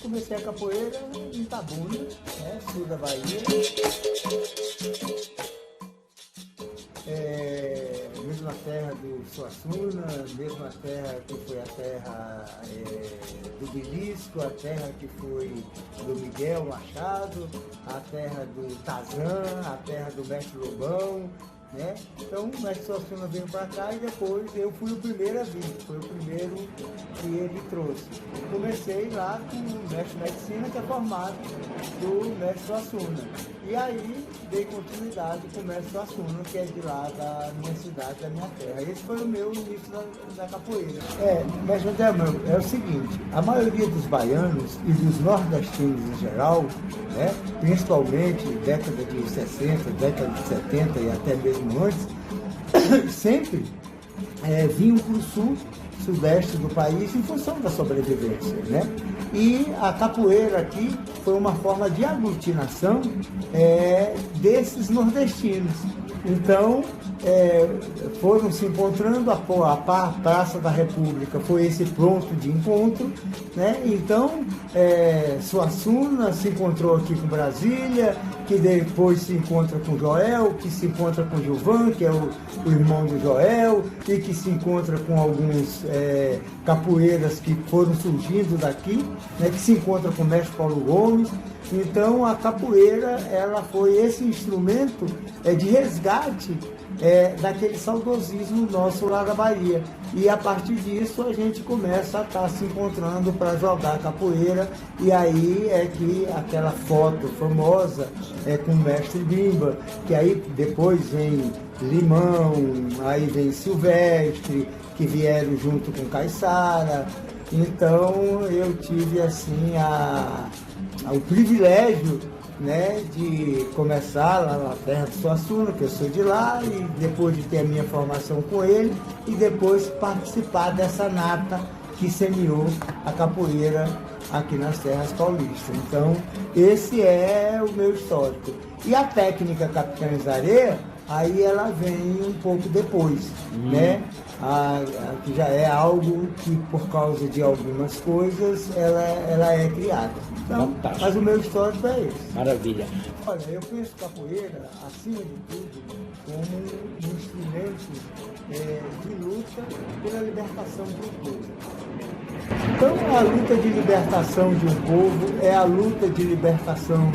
comecei a capoeira em Itabuna, né, sul da Bahia. Mesma terra do Suassuna, mesma terra que foi a terra do Belisco, a terra que foi do Miguel Machado, a terra do Tazan, a terra do Mestre Lobão, né? Então o Mestre Suassuna veio para cá e depois eu fui o primeiro a vir, foi o primeiro que ele trouxe. Comecei lá com o Mestre de Medicina, que é formado do Mestre Suassuna. E aí dei continuidade com o Mestre Suassuna, que é de lá da minha cidade, da minha terra. Esse foi o meu início da capoeira. Mestre Adelmo, é o seguinte, a maioria dos baianos e dos nordestinos em geral, né, principalmente década de 60, década de 70 e até mesmo antes, sempre vinham para o sul, sudeste do país em função da sobrevivência, né? E a capoeira aqui foi uma forma de aglutinação desses nordestinos. Então, foram se encontrando, a Praça da República foi esse ponto de encontro, né? Então, Suassuna se encontrou aqui com Brasília, que depois se encontra com Joel, que se encontra com Gilvan, que é o irmão de Joel, e que se encontra com alguns capoeiras que foram surgindo daqui, né? Que se encontra com o mestre Paulo Gomes. Então, a capoeira, ela foi esse instrumento de resgate daquele saudosismo nosso lá da Bahia. E a partir disso a gente começa a estar se encontrando para jogar capoeira, e aí é que aquela foto famosa com o mestre Bimba, que aí depois vem Limão, aí vem Silvestre, que vieram junto com Caiçara. Então eu tive assim o privilégio, né, de começar lá na terra do Suassuna, que eu sou de lá, e depois de ter a minha formação com ele, e depois participar dessa nata que semeou a capoeira aqui nas terras paulistas. Então, esse é o meu histórico. E a técnica Capitães Areia, aí ela vem um pouco depois, né? Que já é algo que, por causa de algumas coisas, ela é criada. Então, mas o meu histórico é esse. Maravilha. Olha, eu penso capoeira, acima de tudo, como um instrumento de luta pela libertação do povo. Então, a luta de libertação de um povo é a luta de libertação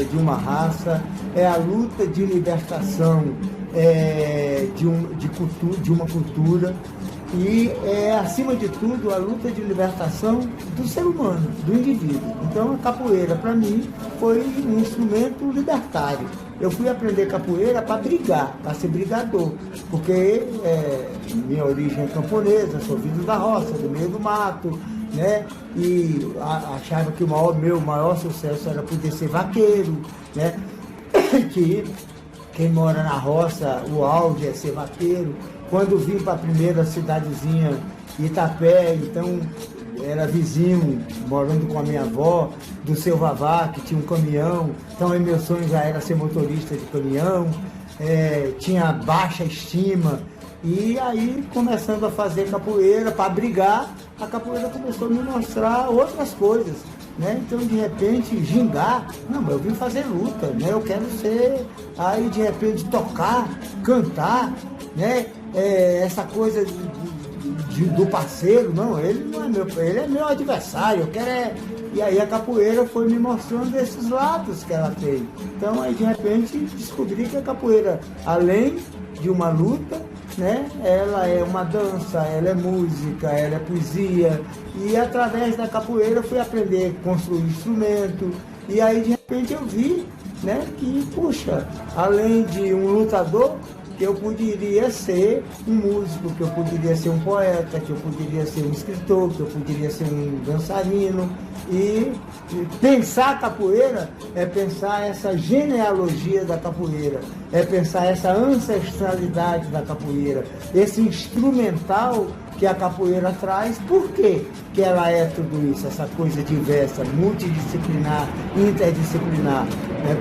de uma raça, é a luta de libertação de uma cultura, e acima de tudo, a luta de libertação do ser humano, do indivíduo. Então, a capoeira, para mim, foi um instrumento libertário. Eu fui aprender capoeira para brigar, para ser brigador, porque minha origem é camponesa, sou filho da roça, do meio do mato, né? E achava que meu maior sucesso era poder ser vaqueiro, né? Que quem mora na roça, o auge é ser vaqueiro. Quando vim para a primeira cidadezinha, Itapé, então era vizinho, morando com a minha avó, do seu Vavá, que tinha um caminhão. Então aí meu sonho já era ser motorista de caminhão, tinha baixa estima. E aí, começando a fazer capoeira para brigar, a capoeira começou a me mostrar outras coisas, né? Então, de repente, gingar, não, eu vim fazer luta, né? Eu quero ser, aí de repente tocar, cantar, né? Essa coisa do parceiro, não, ele não é meu, ele é meu adversário, eu quero E aí a capoeira foi me mostrando esses lados que ela tem. Então, aí de repente, descobri que a capoeira, além de uma luta, né, ela é uma dança, ela é música, ela é poesia. E através da capoeira fui aprender a construir instrumento. E aí de repente eu vi, né, que, puxa, além de um lutador, que eu poderia ser um músico, que eu poderia ser um poeta, que eu poderia ser um escritor, que eu poderia ser um dançarino. E pensar a capoeira é pensar essa genealogia da capoeira, é pensar essa ancestralidade da capoeira, esse instrumental que a capoeira traz. Por quê que ela é tudo isso, essa coisa diversa, multidisciplinar, interdisciplinar?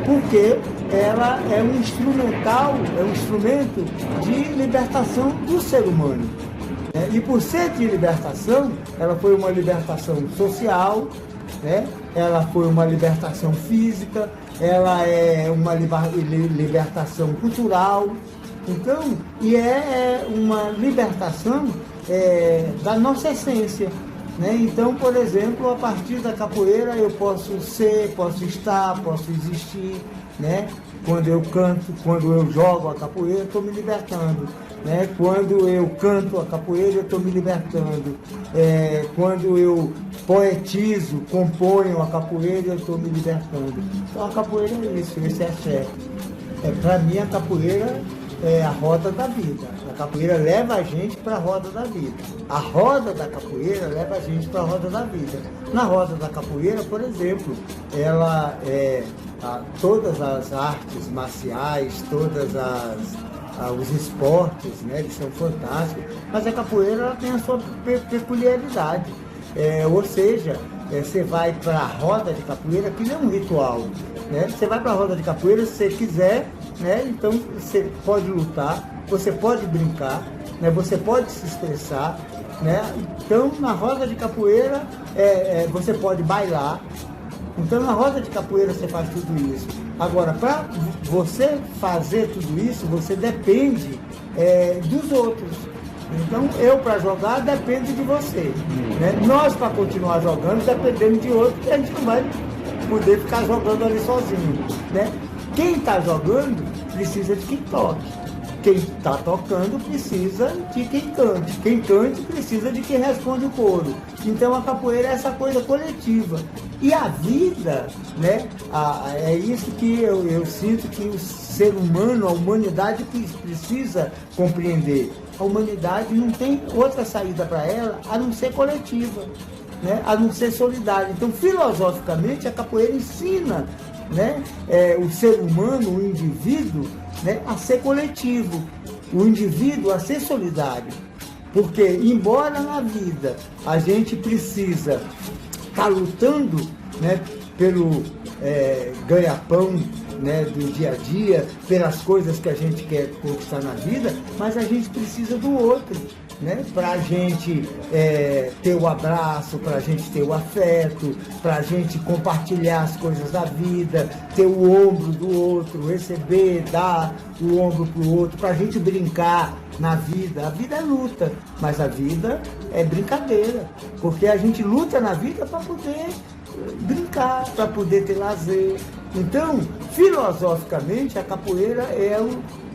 Porque ela é um instrumental, é um instrumento de libertação do ser humano. E por ser de libertação, ela foi uma libertação social, né? ela foi uma libertação física, ela é uma libertação cultural, então, e é uma libertação da nossa essência. Né? Então, por exemplo, a partir da capoeira eu posso ser, posso estar, posso existir. Né? Quando eu canto, quando eu jogo a capoeira, eu estou me libertando. Né? Quando eu canto a capoeira, eu estou me libertando. Quando eu poetizo, componho a capoeira, eu estou me libertando. Então a capoeira é isso, esse é axé. Para mim a capoeira é a roda da vida. A capoeira leva a gente para a roda da vida. A roda da capoeira leva a gente para a roda da vida. Na roda da capoeira, por exemplo, ela todas as artes marciais, os esportes, né, que são fantásticos, mas a capoeira ela tem a sua peculiaridade. Ou seja, você vai para a roda de capoeira, que não é um ritual. Né? Você vai para a roda de capoeira se você quiser, né? Então você pode lutar, você pode brincar, né? Você pode se expressar. Né? Então na roda de capoeira você pode bailar. Então na roda de capoeira você faz tudo isso. Agora, para você fazer tudo isso, você depende dos outros. Então eu para jogar depende de você. Né? Nós para continuar jogando dependemos de outro, porque a gente não vai poder ficar jogando ali sozinho. Né? Quem está jogando precisa de quem toque. Quem está tocando precisa de quem cante. Quem cante precisa de quem responde o coro. Então a capoeira é essa coisa coletiva. E a vida, né, é isso que eu sinto que o ser humano, a humanidade precisa compreender. A humanidade não tem outra saída para ela a não ser coletiva, né, a não ser solidária. Então, filosoficamente, a capoeira ensina, né, o ser humano, o indivíduo, né, a ser coletivo, o indivíduo a ser solidário. Porque, embora na vida a gente precisa estar lutando, né, pelo ganha-pão, né, do dia a dia, pelas coisas que a gente quer conquistar na vida, mas a gente precisa do outro. Né, para a gente ter o abraço, para a gente ter o afeto, para a gente compartilhar as coisas da vida, ter o ombro do outro, receber, dar o ombro para o outro, para a gente brincar na vida. A vida é luta, mas a vida é brincadeira, porque a gente luta na vida para poder brincar, para poder ter lazer. Então, filosoficamente, a capoeira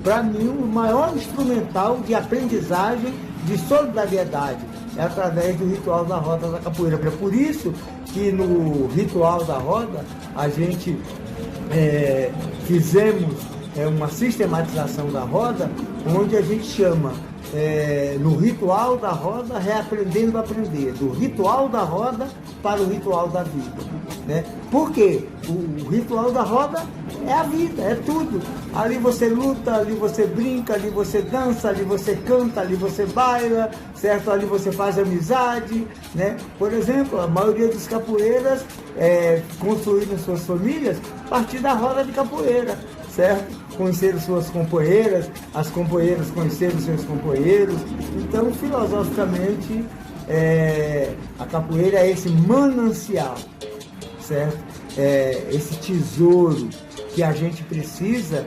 para mim, o maior instrumental de aprendizagem de solidariedade, através do ritual da roda da capoeira. É por isso que no ritual da roda a gente fizemos uma sistematização da roda, onde a gente chama no ritual da roda reaprendendo a aprender, do ritual da roda para o ritual da vida. Né? Porque o ritual da roda é a vida, é tudo. Ali você luta, ali você brinca, ali você dança, ali você canta, ali você baila, certo? Ali você faz amizade. Né? Por exemplo, a maioria dos capoeiras construíram suas famílias a partir da roda de capoeira, certo? Conheceram suas companheiras, as companheiras conheceram seus companheiros. Então, filosoficamente, a capoeira é esse manancial, certo? Esse tesouro que a gente precisa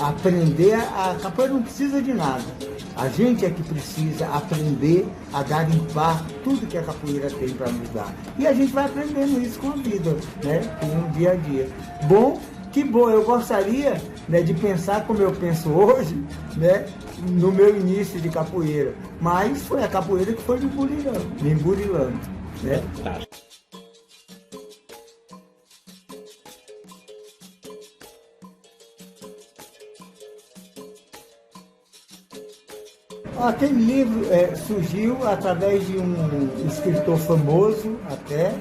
aprender. A capoeira não precisa de nada. A gente é que precisa aprender a garimpar tudo que a capoeira tem para nos dar. E a gente vai aprendendo isso com a vida, né? Com o dia a dia. Bom, que bom, eu gostaria, né, de pensar como eu penso hoje, né, no meu início de capoeira. Mas foi a capoeira que foi me emburilando, né? Aquele livro surgiu através de um escritor famoso até,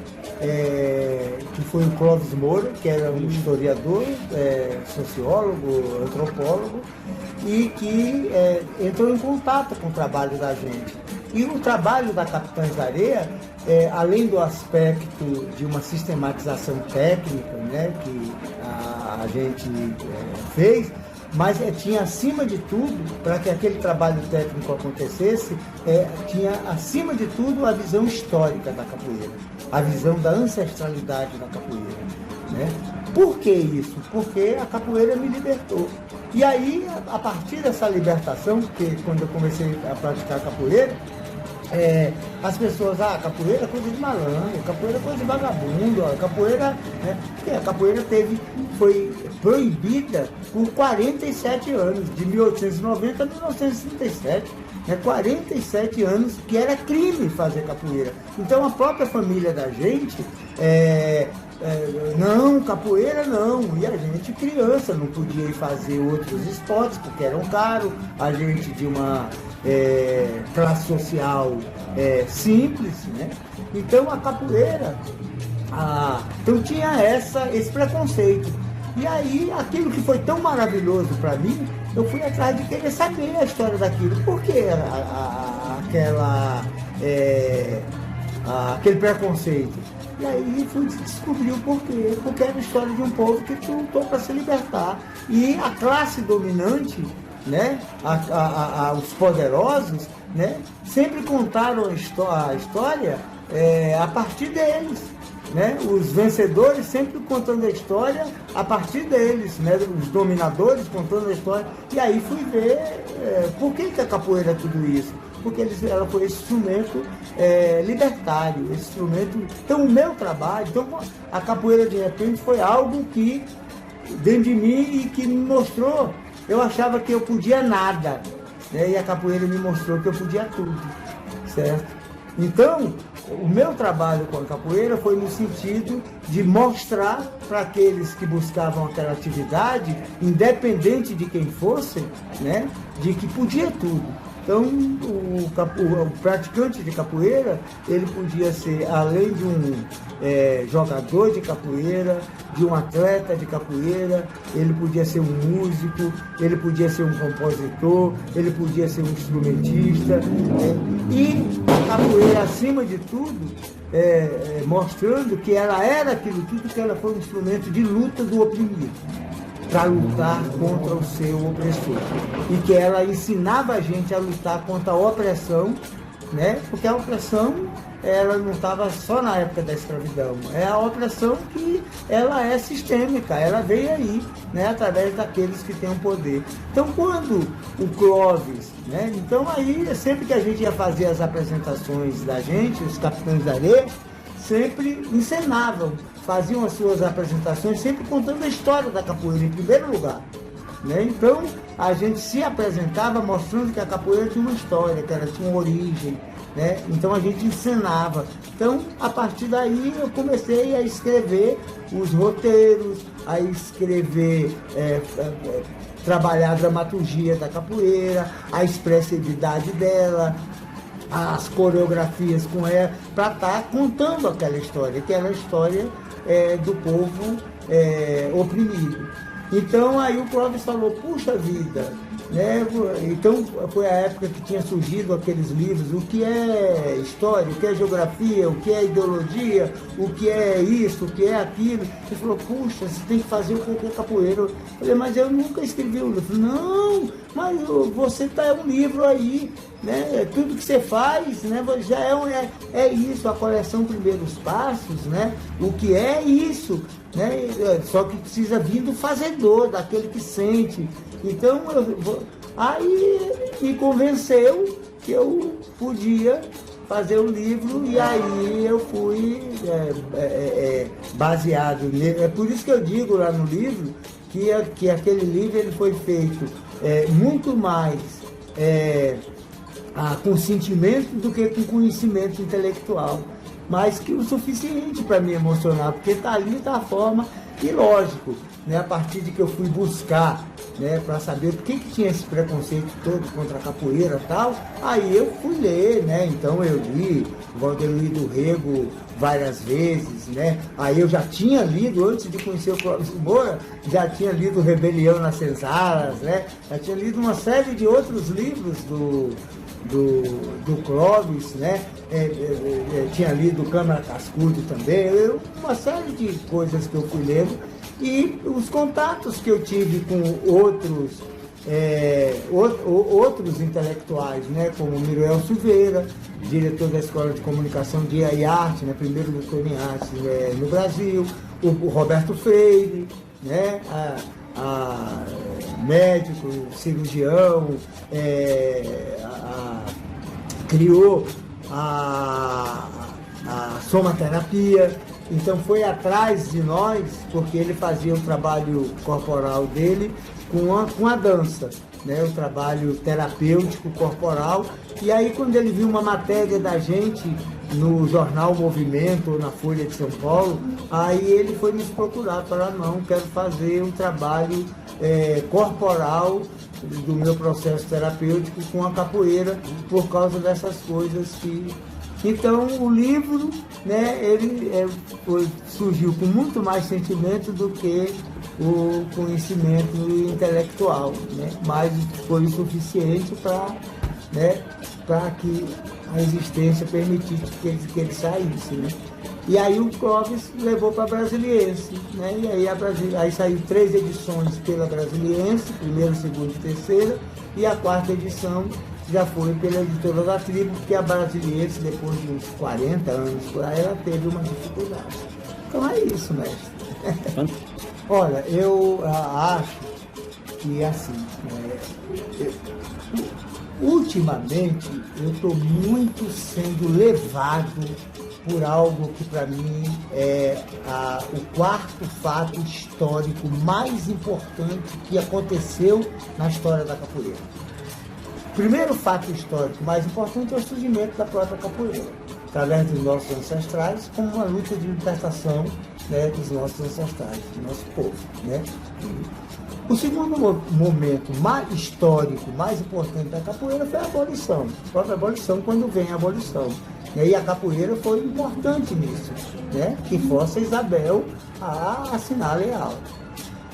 que foi o Clóvis Moura, que era um historiador, sociólogo, antropólogo, e que entrou em contato com o trabalho da gente. E o trabalho da Capitães da Areia, além do aspecto de uma sistematização técnica, né, que a gente fez, mas tinha acima de tudo, para que aquele trabalho técnico acontecesse, tinha acima de tudo a visão histórica da capoeira, a visão da ancestralidade da capoeira, né? Por que isso? Porque a capoeira me libertou. E aí, a partir dessa libertação, porque quando eu comecei a praticar capoeira, as pessoas, capoeira é coisa de malandro, capoeira é coisa de vagabundo, capoeira, né? Porque a capoeira foi proibida por 47 anos, de 1890 a 1937. 47 anos que era crime fazer capoeira. Então a própria família da gente, não, capoeira não. E a gente, criança, não podia ir fazer outros esportes porque eram caros. A gente de uma classe social simples, né? Então a capoeira, então tinha esse preconceito. E aí, aquilo que foi tão maravilhoso para mim, eu fui atrás de querer saber a história daquilo. Por que aquele preconceito? E aí fui descobrir o porquê. Porque era a história de um povo que lutou para se libertar. E a classe dominante, né, os poderosos, né, sempre contaram a história a partir deles. Né? Os vencedores sempre contando a história a partir deles, né? Os dominadores contando a história. E aí fui ver por que a capoeira é tudo isso. Porque ela foi esse instrumento libertário, esse instrumento. Então o meu trabalho, a capoeira de repente foi algo que dentro de mim e que me mostrou. Eu achava que eu podia nada, né? E a capoeira me mostrou que eu podia tudo, certo? Então, o meu trabalho com a capoeira foi no sentido de mostrar para aqueles que buscavam aquela atividade, independente de quem fosse, né, de que podia tudo. Então, o praticante de capoeira, ele podia ser, além de um jogador de capoeira, de um atleta de capoeira, ele podia ser um músico, ele podia ser um compositor, ele podia ser um instrumentista. E a capoeira, acima de tudo, mostrando que ela era aquilo tudo, que ela foi um instrumento de luta do oprimido, para lutar contra o seu opressor. E que ela ensinava a gente a lutar contra a opressão, né? Porque a opressão, ela não estava só na época da escravidão. É a opressão que ela é sistêmica, ela veio aí, né? Através daqueles que têm o poder. Então, quando o Clóvis, né? Então aí, sempre que a gente ia fazer as apresentações da gente, os Capitães da Areia, sempre encenavam, faziam as suas apresentações, sempre contando a história da capoeira, em primeiro lugar. Né? Então, a gente se apresentava mostrando que a capoeira tinha uma história, que ela tinha uma origem. Né? Então, a gente encenava. Então, a partir daí, eu comecei a escrever os roteiros, a escrever, trabalhar a dramaturgia da capoeira, a expressividade dela, as coreografias com ela, para estar contando aquela história, que era a história do povo oprimido. Então aí o Clóvis falou, puxa vida, né? Então foi a época que tinha surgido aqueles livros, o que é história, o que é geografia, o que é ideologia, o que é isso, o que é aquilo. Ele falou, puxa, você tem que fazer o que é capoeira. Eu falei, mas eu nunca escrevi um livro. Não, mas você tá um livro aí, né? Tudo que você faz, né? Já é isso, a coleção Primeiros Passos, né? O que é isso, né? Só que precisa vir do fazedor, daquele que sente. Então, aí me convenceu que eu podia fazer o livro e aí eu fui baseado nele. É por isso que eu digo lá no livro que aquele livro ele foi feito muito mais com sentimento do que com conhecimento intelectual, mas que o suficiente para me emocionar, porque está ali da forma, e lógico, né, a partir de que eu fui buscar, né, para saber por que tinha esse preconceito todo contra a capoeira e tal, aí eu fui ler, né, então eu li Valdeluí do Rego várias vezes, né, aí eu já tinha lido, antes de conhecer o Clóvis Moura, já tinha lido Rebelião nas Senzalas, né, já tinha lido uma série de outros livros do Clóvis, né? Tinha lido Câmara Cascudo também, uma série de coisas que eu fui lendo, E os contatos que eu tive com outros intelectuais, né, como Miruel Silveira, diretor da Escola de Comunicação de Arte, né, primeiro doutor em arte no Brasil, o Roberto Freire, né, médico, cirurgião, criou a somaterapia. Então foi atrás de nós, porque ele fazia o trabalho corporal dele com a dança, né? O trabalho terapêutico corporal. E aí quando ele viu uma matéria da gente no jornal Movimento ou na Folha de São Paulo, aí ele foi nos procurar, falar, não, quero fazer um trabalho corporal do meu processo terapêutico com a capoeira, por causa dessas coisas que... Então, o livro, né, ele surgiu com muito mais sentimento do que o conhecimento intelectual, né? Mas foi o suficiente para, né, que a existência permitisse que ele saísse, né? E aí o Clóvis levou para a Brasiliense, né? E aí saiu 3 edições pela Brasiliense, primeira, segunda e terceira, e a 4ª edição já foi pela Editora da Tribo, porque a Brasiliense, depois de uns 40 anos por aí, ela teve uma dificuldade. Então é isso, mestre. Olha, eu acho que, assim, ultimamente eu estou muito sendo levado por algo que para mim é o 4º fato histórico mais importante que aconteceu na história da capoeira. O primeiro fato histórico mais importante é o surgimento da própria capoeira, através dos nossos ancestrais, como uma luta de libertação, né, dos nossos ancestrais, do nosso povo, né? O segundo momento mais histórico, mais importante da capoeira foi a abolição. A própria abolição, quando vem a abolição. E a capoeira foi importante nisso, né? Que fosse Isabel a assinar leal.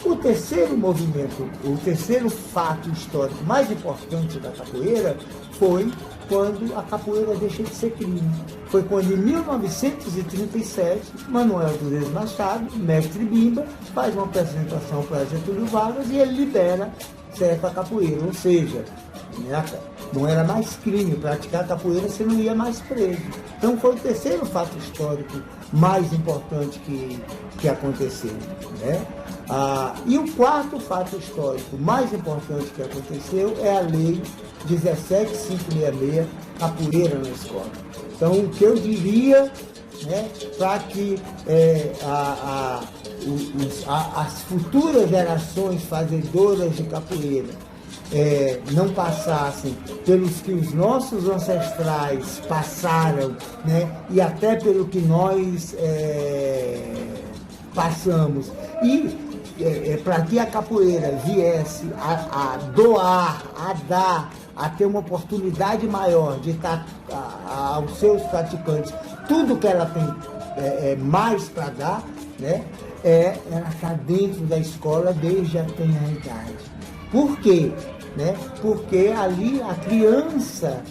O terceiro movimento, o terceiro fato histórico mais importante da capoeira foi quando a capoeira deixa de ser crime. Foi quando, em 1937, Manuel dos Reis Machado, mestre Bimba, faz uma apresentação para Getúlio Vargas e ele libera certa capoeira. Ou seja, não era mais crime praticar capoeira, você não ia mais preso. Então foi o terceiro fato histórico mais importante que aconteceu, né? E o 4º fato histórico mais importante que aconteceu é a Lei 17566, capoeira na escola. Então, o que eu diria, né, para que as futuras gerações fazedoras de capoeira não passassem pelos que os nossos ancestrais passaram, né, e até pelo que nós passamos, e para que a capoeira viesse a doar, a dar, a ter uma oportunidade maior de estar aos seus praticantes tudo que ela tem mais para dar, né, ela está dentro da escola desde a tenra idade. Por quê? Né? Porque ali a criança,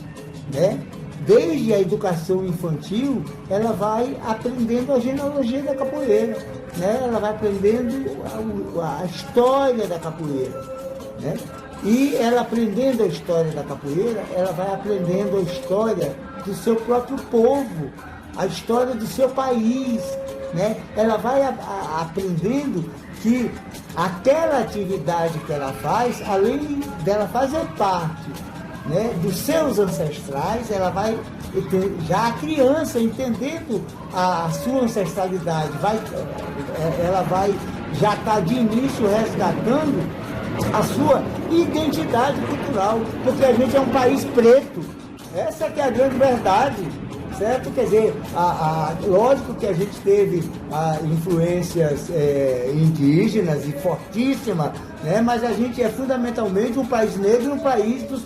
né, desde a educação infantil, ela vai aprendendo a genealogia da capoeira, né? Ela vai aprendendo a história da capoeira, né? E ela aprendendo a história da capoeira, ela vai aprendendo a história do seu próprio povo, a história do seu país, né? Ela vai aprendendo que aquela atividade que ela faz, além dela fazer parte, né, dos seus ancestrais, ela vai, já a criança entendendo a sua ancestralidade, ela vai já estar de início resgatando a sua identidade cultural, porque a gente é um país preto, essa que é a grande verdade, certo? Quer dizer, lógico que a gente teve influências indígenas e fortíssimas, né? Mas a gente é fundamentalmente um país negro e um país dos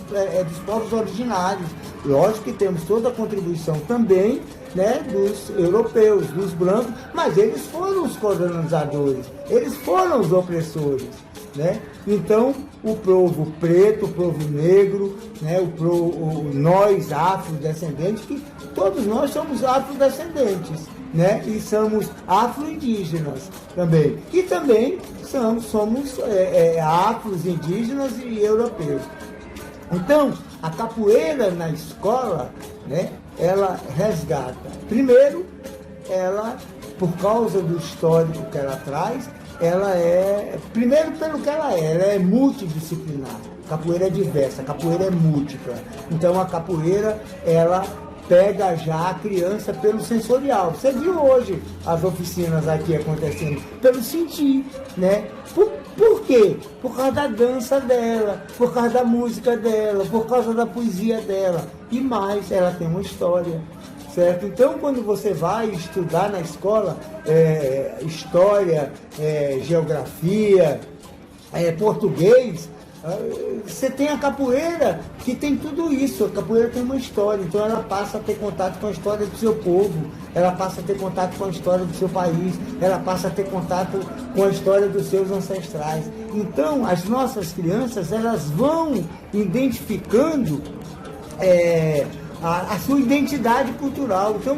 povos originários. Lógico que temos toda a contribuição também, né, dos europeus, dos brancos, mas eles foram os colonizadores, eles foram os opressores, né? Então, o povo preto, o povo negro, né, nós afrodescendentes, que todos nós somos afrodescendentes, né? E somos afro-indígenas também. E também somos afros, indígenas e europeus. Então, a capoeira na escola, né, ela resgata. Primeiro, ela, por causa do histórico que ela traz, primeiro pelo que ela é multidisciplinar. A capoeira é diversa, a capoeira é múltipla. Então, a capoeira, ela pega já a criança pelo sensorial. Você viu hoje as oficinas aqui acontecendo pelo sentir, né? Por quê? Por causa da dança dela, por causa da música dela, por causa da poesia dela. E mais, ela tem uma história, certo? Então, quando você vai estudar na escola história, geografia, português, você tem a capoeira que tem tudo isso. A capoeira tem uma história, então ela passa a ter contato com a história do seu povo, ela passa a ter contato com a história do seu país, ela passa a ter contato com a história dos seus ancestrais. Então as nossas crianças, elas vão identificando a sua identidade cultural. Então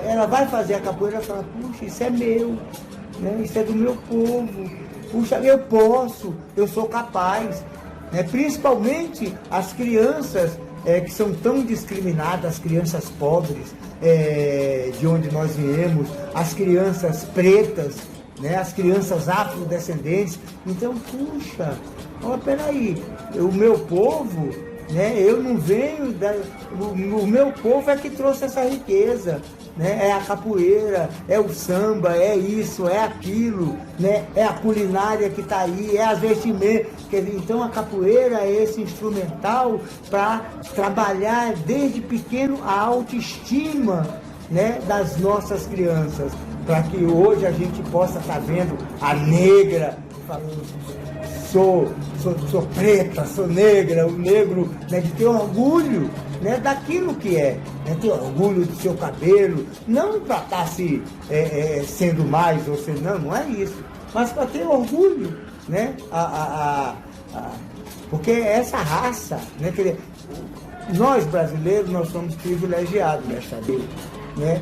ela vai fazer a capoeira e fala, puxa, isso é meu, né? Isso é do meu povo. Puxa, eu sou capaz, né? Principalmente as crianças que são tão discriminadas, as crianças pobres, de onde nós viemos, as crianças pretas, né? As crianças afrodescendentes. Então, puxa, peraí, o meu povo, né? Eu não venho, o meu povo é que trouxe essa riqueza, né? É a capoeira, é o samba, é isso, é aquilo, né? É a culinária que está aí, é as vestimentas. Então a capoeira é esse instrumental para trabalhar desde pequeno a autoestima, né, das nossas crianças, para que hoje a gente possa estar vendo a negra falando, sou preta, sou negra, o negro, né, de ter orgulho, né, daquilo que é, né, ter orgulho do seu cabelo, não para estar sendo mais ou sendo, não é isso, mas para ter orgulho, né, porque essa raça, né, nós brasileiros, nós somos privilegiados nesta vida, né,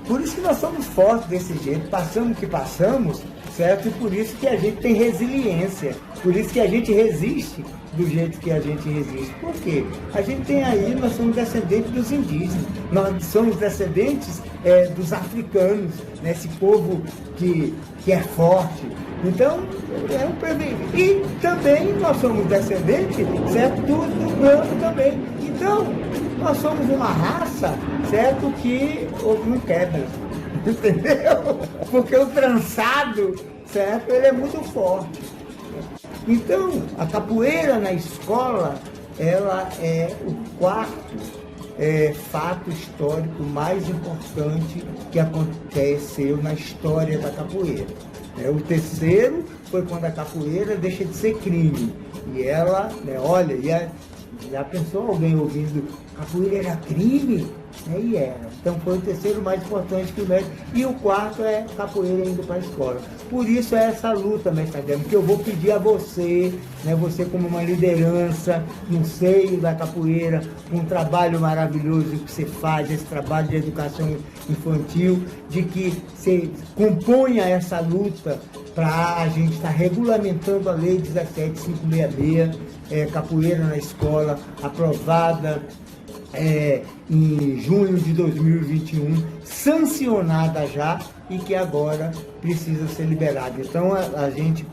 por isso que nós somos fortes desse jeito, passamos o que passamos, certo? E por isso que a gente tem resiliência, por isso que a gente resiste do jeito que a gente resiste. Por quê? A gente tem aí, nós somos descendentes dos indígenas, nós somos descendentes dos africanos, né? Esse povo que é forte. Então, é um privilégio. E também nós somos descendentes, certo? Do branco também. Então, nós somos uma raça, certo? Que não quebra. Entendeu? Porque o trançado, certo? Ele é muito forte. Então, a capoeira na escola, ela é o quarto fato histórico mais importante que aconteceu na história da capoeira. O terceiro foi quando a capoeira deixa de ser crime. E ela, né, olha, já pensou alguém ouvindo capoeira era crime? E era. Então foi o terceiro mais importante que o mestre. E o quarto é capoeira indo para a escola. Por isso é essa luta, mestre Ademo, que eu vou pedir a você, né, você como uma liderança no seio da capoeira, um trabalho maravilhoso que você faz, esse trabalho de educação infantil, de que você componha essa luta para a gente estar regulamentando a Lei 17566, capoeira na escola, aprovada em junho de 2021, sancionada já e que agora precisa ser liberada. Então a gente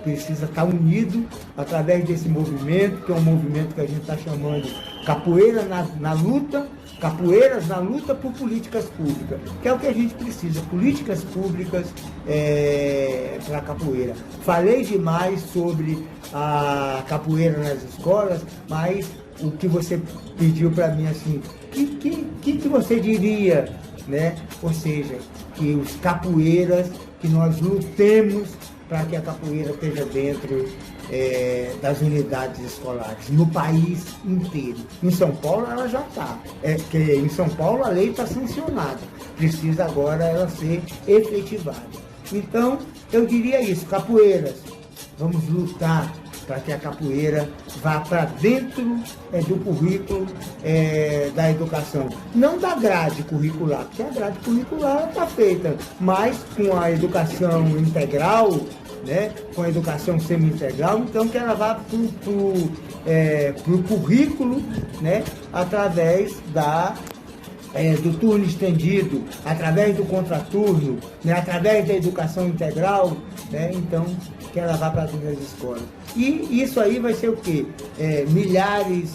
precisa estar unido através desse movimento, que é um movimento que a gente está chamando Capoeira na Luta, Capoeiras na Luta por Políticas Públicas, que é o que a gente precisa, políticas públicas para a capoeira. Falei demais sobre a capoeira nas escolas, mas o que você pediu para mim, assim, que você diria, né? Ou seja, que os capoeiras, que nós lutemos para que a capoeira esteja dentro das unidades escolares, no país inteiro. Em São Paulo ela já está, em São Paulo a lei está sancionada, precisa agora ela ser efetivada. Então, eu diria isso, capoeiras, vamos lutar para que a capoeira vá para dentro do currículo da educação. Não da grade curricular, porque a grade curricular está feita, mas com a educação integral, né, com a educação semi-integral, então que ela vá para o currículo, né, através do turno estendido, através do contraturno, né, através da educação integral, né, então que ela vá para dentro das escolas. E isso aí vai ser o quê? Milhares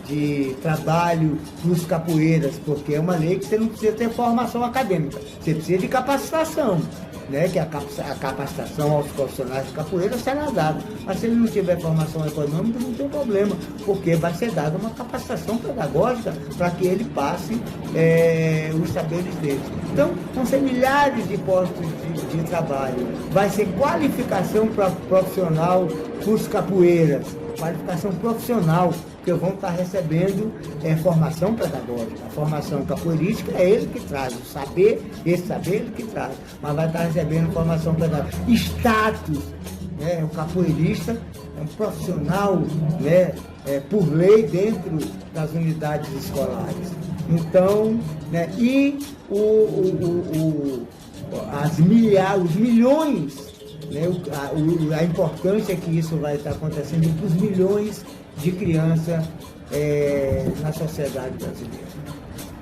de trabalho para os capoeiras, porque é uma lei que você não precisa ter formação acadêmica, você precisa de capacitação. Né, que a capacitação aos profissionais de capoeira será dada. Mas se ele não tiver formação econômica, não tem problema, porque vai ser dada uma capacitação pedagógica para que ele passe os saberes dele. Então, vão ser milhares de postos de trabalho. Vai ser qualificação profissional para os capoeiras, qualificação profissional, que vão estar recebendo formação pedagógica. A formação capoeirística é ele que traz, o saber, esse saber ele que traz, mas vai estar recebendo formação pedagógica. Status, né? O capoeirista é um profissional, né, por lei dentro das unidades escolares. Então, né, e os milhões, né, a importância que isso vai estar acontecendo para os milhões de crianças na sociedade brasileira.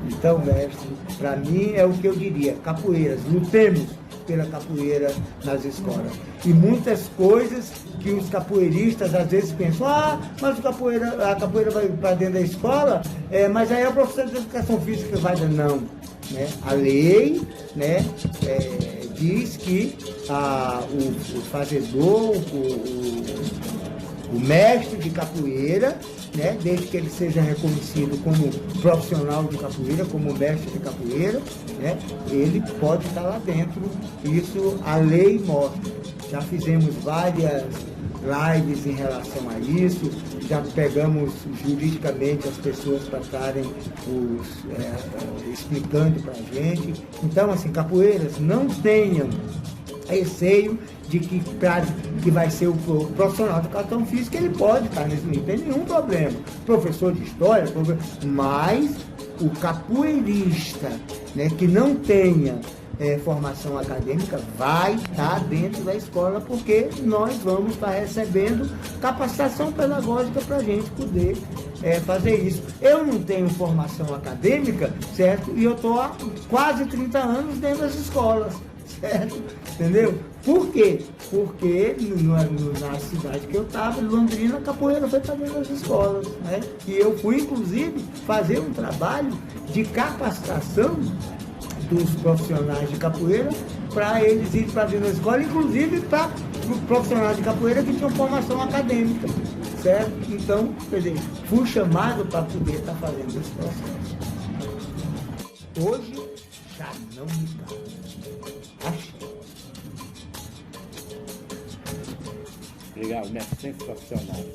Então, mestre, para mim é o que eu diria: capoeiras, lutemos pela capoeira nas escolas. E muitas coisas que os capoeiristas às vezes pensam: mas a capoeira vai para dentro da escola, mas aí é o professor de educação física que vai dar. Não, né? A lei, né, diz que o fazedor, o mestre de capoeira, né, desde que ele seja reconhecido como profissional de capoeira, como mestre de capoeira, né, ele pode estar lá dentro. Isso a lei mostra. Já fizemos várias lives em relação a isso, já pegamos juridicamente as pessoas para estarem explicando para a gente. Então, assim, capoeiras, não tenham receio de que vai ser o profissional de educação física, ele pode estar nesse nível, não tem nenhum problema. Professor de história, mas o capoeirista, né, que não tenha formação acadêmica vai estar dentro da escola, porque nós vamos estar recebendo capacitação pedagógica para a gente poder fazer isso. Eu não tenho formação acadêmica, certo? E eu estou há quase 30 anos dentro das escolas, certo? Entendeu? Por quê? Porque na cidade que eu estava, em Londrina, a capoeira foi para dentro das escolas, né? E eu fui, inclusive, fazer um trabalho de capacitação dos profissionais de capoeira para eles irem para dentro da escola, inclusive para os profissionais de capoeira que tinham formação acadêmica, certo? Então, quer dizer, fui chamado para poder estar fazendo esse processo. Hoje, já não me dá. Achei. Obrigado, mestre. Sensacional.